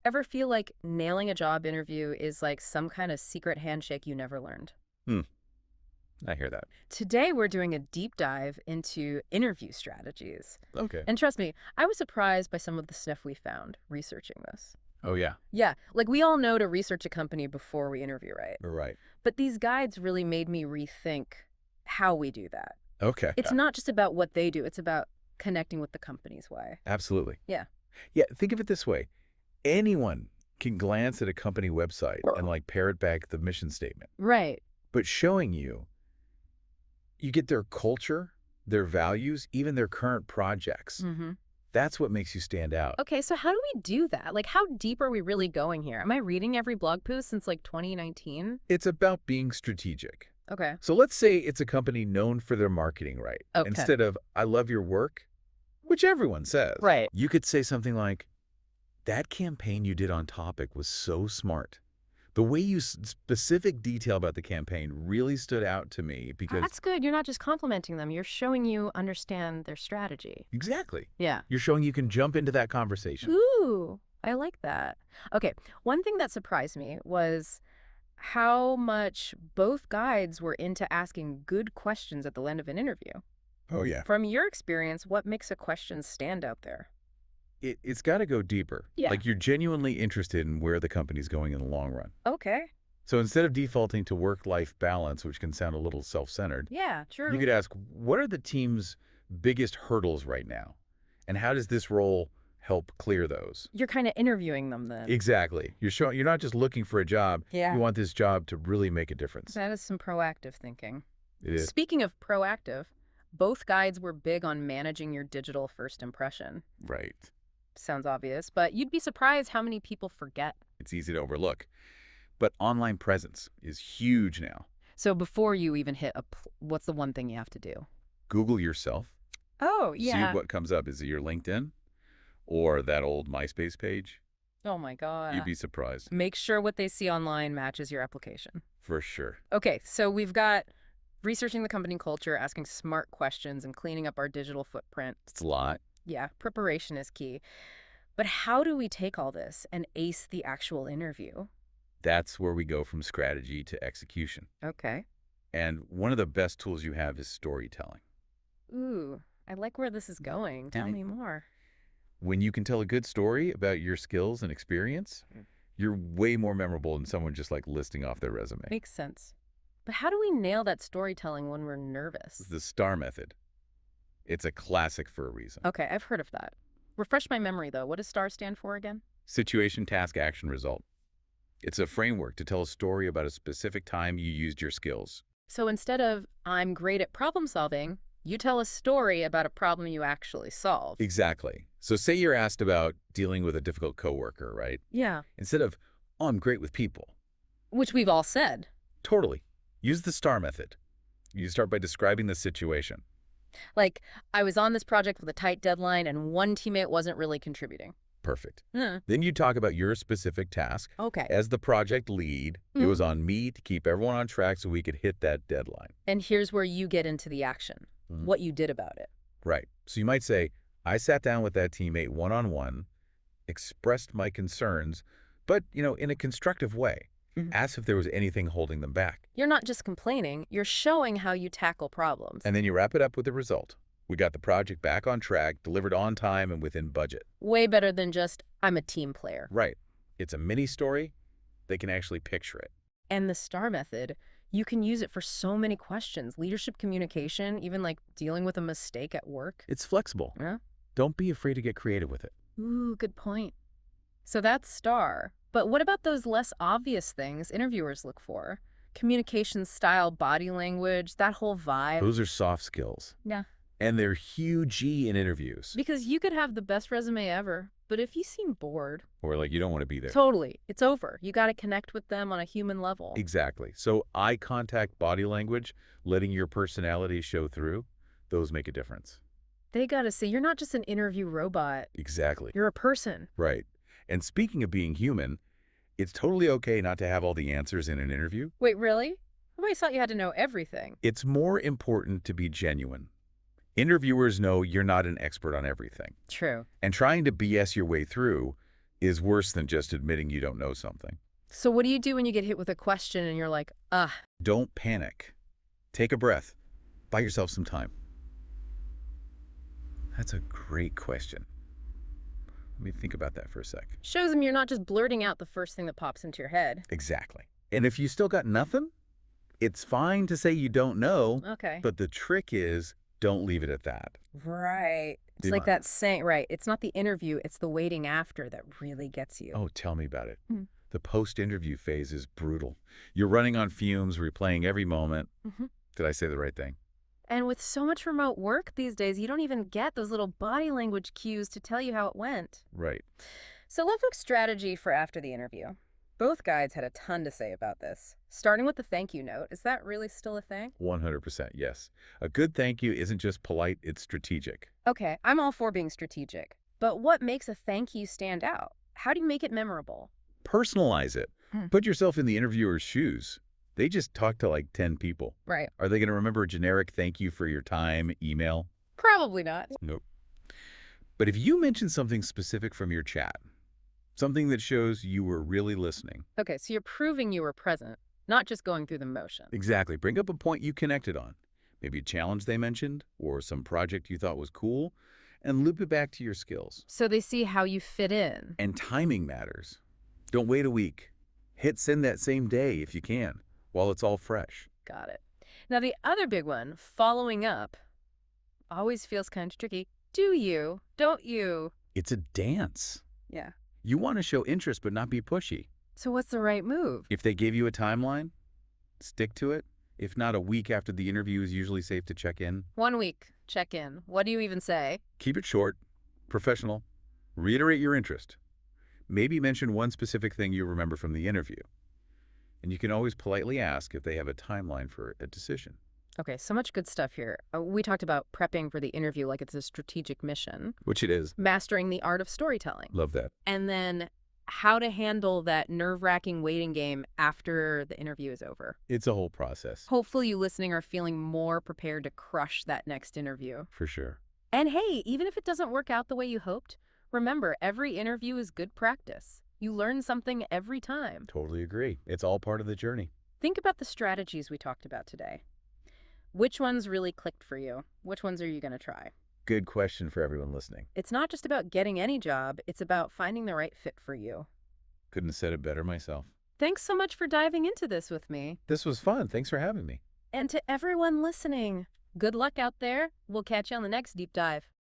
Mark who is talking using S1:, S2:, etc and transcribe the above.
S1: Ever feel like nailing a job interview is like some kind of secret handshake you never learned?
S2: Hmm, I hear that.
S1: Today, we're doing a deep dive into interview strategies.
S2: Okay.
S1: And trust me, I was surprised by some of the stuff we found researching this.
S2: Oh, yeah.
S1: Yeah, like we all know to research a company before we interview, right?
S2: Right.
S1: But these guides really made me rethink how we do that.
S2: Okay.
S1: It's not just about what they do, it's about connecting with the company's way.
S2: Absolutely.
S1: Yeah.
S2: Yeah, think of it this way. Anyone can glance at a company website and parrot back the mission statement.
S1: Right.
S2: But showing you get their culture, their values, even their current projects.
S1: Mm-hmm.
S2: That's what makes you stand out.
S1: Okay, so how do we do that? Like, how deep are we really going here? Am I reading every blog post since like 2019?
S2: It's about being strategic.
S1: Okay.
S2: So let's say it's a company known for their marketing, right?
S1: Okay.
S2: Instead of, I love your work, which everyone says.
S1: Right.
S2: You could say something like, that campaign you did on topic was so smart. The way you specific detail about the campaign really stood out to me because...
S1: That's good. You're not just complimenting them. You're showing you understand their strategy.
S2: Exactly.
S1: Yeah.
S2: You're showing you can jump into that conversation.
S1: Ooh, I like that. Okay, one thing that surprised me was how much both guides were into asking good questions at the end of an interview.
S2: Oh, yeah.
S1: From your experience, what makes a question stand out there?
S2: It's got to go deeper.
S1: Yeah.
S2: Like you're genuinely interested in where the company's going in the long run.
S1: Okay.
S2: So instead of defaulting to work-life balance, which can sound a little self-centered,
S1: Yeah, true.
S2: you could ask, what are the team's biggest hurdles right now? And how does this role help clear those?
S1: You're kind of interviewing them then.
S2: Exactly. You're not just looking for a job.
S1: Yeah.
S2: You want this job to really make a difference.
S1: That is some proactive thinking.
S2: It is.
S1: Speaking of proactive, both guides were big on managing your digital first impression.
S2: Right.
S1: Sounds obvious, but you'd be surprised how many people forget.
S2: It's easy to overlook. But online presence is huge now.
S1: So before you even hit what's the one thing you have to do?
S2: Google yourself.
S1: Oh, yeah.
S2: See what comes up. Is it your LinkedIn or that old MySpace page?
S1: Oh, my God.
S2: You'd be surprised.
S1: Make sure what they see online matches your application.
S2: For sure.
S1: Okay, so we've got researching the company culture, asking smart questions, and cleaning up our digital footprint.
S2: It's a lot.
S1: Yeah, preparation is key. But how do we take all this and ace the actual interview?
S2: That's where we go from strategy to execution.
S1: Okay.
S2: And one of the best tools you have is storytelling.
S1: Ooh, I like where this is going. Tell me more.
S2: When you can tell a good story about your skills and experience, you're way more memorable than someone just like listing off their resume.
S1: Makes sense. But how do we nail that storytelling when we're nervous?
S2: It's the STAR method. It's a classic for a reason.
S1: Okay, I've heard of that. Refresh my memory, though. What does STAR stand for again?
S2: Situation, task, action, result. It's a framework to tell a story about a specific time you used your skills.
S1: So instead of, I'm great at problem solving, you tell a story about a problem you actually solved.
S2: Exactly. So say you're asked about dealing with a difficult coworker, right?
S1: Yeah.
S2: Instead of, oh, I'm great with people.
S1: Which we've all said.
S2: Totally. Use the STAR method. You start by describing the situation.
S1: Like, I was on this project with a tight deadline and one teammate wasn't really contributing.
S2: Perfect.
S1: Huh.
S2: Then you talk about your specific task.
S1: Okay.
S2: As the project lead, it was on me to keep everyone on track so we could hit that deadline.
S1: And here's where you get into the action, what you did about it.
S2: Right. So you might say, I sat down with that teammate one-on-one, expressed my concerns, but, in a constructive way. Asked if there was anything holding them back.
S1: You're not just complaining, you're showing how you tackle problems.
S2: And then you wrap it up with the result. We got the project back on track, delivered on time and within budget.
S1: Way better than just, I'm a team player.
S2: Right. It's a mini story. They can actually picture it.
S1: And the STAR method, you can use it for so many questions. Leadership communication, even like dealing with a mistake at work.
S2: It's flexible.
S1: Yeah.
S2: Don't be afraid to get creative with it.
S1: Ooh, good point. So that's STAR. But what about those less obvious things interviewers look for? Communication style, body language, that whole vibe.
S2: Those are soft skills.
S1: Yeah.
S2: And they're huge in interviews.
S1: Because you could have the best resume ever, but if you seem bored...
S2: Or like you don't want to be there.
S1: Totally. It's over. You got to connect with them on a human level.
S2: Exactly. So eye contact, body language, letting your personality show through, those make a difference.
S1: They got to see you're not just an interview robot.
S2: Exactly.
S1: You're a person.
S2: Right. And speaking of being human, it's totally okay not to have all the answers in an interview.
S1: Wait, really? I always thought you had to know everything.
S2: It's more important to be genuine. Interviewers know you're not an expert on everything.
S1: True.
S2: And trying to BS your way through is worse than just admitting you don't know something.
S1: So what do you do when you get hit with a question and you're like,
S2: Don't panic. Take a breath. Buy yourself some time. That's a great question. Let me think about that for a sec.
S1: shows them you're not just blurting out the first thing that pops into your head.
S2: Exactly. And if you still got nothing, it's fine to say you don't know,
S1: Okay.
S2: but the trick is don't leave it at that.
S1: Right. It's
S2: Do
S1: like
S2: not.
S1: that saying, right, it's not the interview, it's the waiting after that really gets you.
S2: Oh, tell me about it.
S1: Mm.
S2: The post-interview phase is brutal. You're running on fumes, replaying every moment.
S1: Hmm.
S2: Did I say the right thing?
S1: And with so much remote work these days, you don't even get those little body language cues to tell you how it went.
S2: Right.
S1: So let's look strategy for after the interview. Both guides had a ton to say about this. Starting with the thank you note, is that really still a thing?
S2: 100%, yes. A good thank you isn't just polite, it's strategic.
S1: Okay, I'm all for being strategic. But what makes a thank you stand out? How do you make it memorable?
S2: Personalize it. Put yourself in the interviewer's shoes. They just talked to like 10 people.
S1: Right.
S2: Are they going to remember a generic thank you for your time email?
S1: Probably not.
S2: Nope. But if you mention something specific from your chat, something that shows you were really listening.
S1: Okay, so you're proving you were present, not just going through the motion.
S2: Exactly. Bring up a point you connected on. Maybe a challenge they mentioned or some project you thought was cool, and loop it back to your skills.
S1: So they see how you fit in.
S2: And timing matters. Don't wait a week. Hit send that same day if you can, while it's all fresh.
S1: Got it. Now, the other big one, following up, always feels kind of tricky. Do you? Don't you?
S2: It's a dance.
S1: Yeah.
S2: You want to show interest but not be pushy.
S1: So what's the right move?
S2: If they give you a timeline, stick to it. If not, a week after the interview is usually safe to check in.
S1: 1 week, check in. What do you even say?
S2: Keep it short, professional. Reiterate your interest. Maybe mention one specific thing you remember from the interview. And you can always politely ask if they have a timeline for a decision.
S1: Okay, so much good stuff here. We talked about prepping for the interview like it's a strategic mission,
S2: Which it is.
S1: mastering the art of storytelling,
S2: Love that.
S1: and then how to handle that nerve-wracking waiting game after the interview is over.
S2: It's a whole process.
S1: Hopefully you listening are feeling more prepared to crush that next interview.
S2: For sure.
S1: And hey, even if it doesn't work out the way you hoped, remember, every interview is good practice. You learn something every time.
S2: Totally agree. It's all part of the journey.
S1: Think about the strategies we talked about today. Which ones really clicked for you? Which ones are you going to try?
S2: Good question for everyone listening.
S1: It's not just about getting any job, it's about finding the right fit for you.
S2: Couldn't have said it better myself.
S1: Thanks so much for diving into this with me.
S2: This was fun. Thanks for having me.
S1: And to everyone listening, good luck out there. We'll catch you on the next deep dive.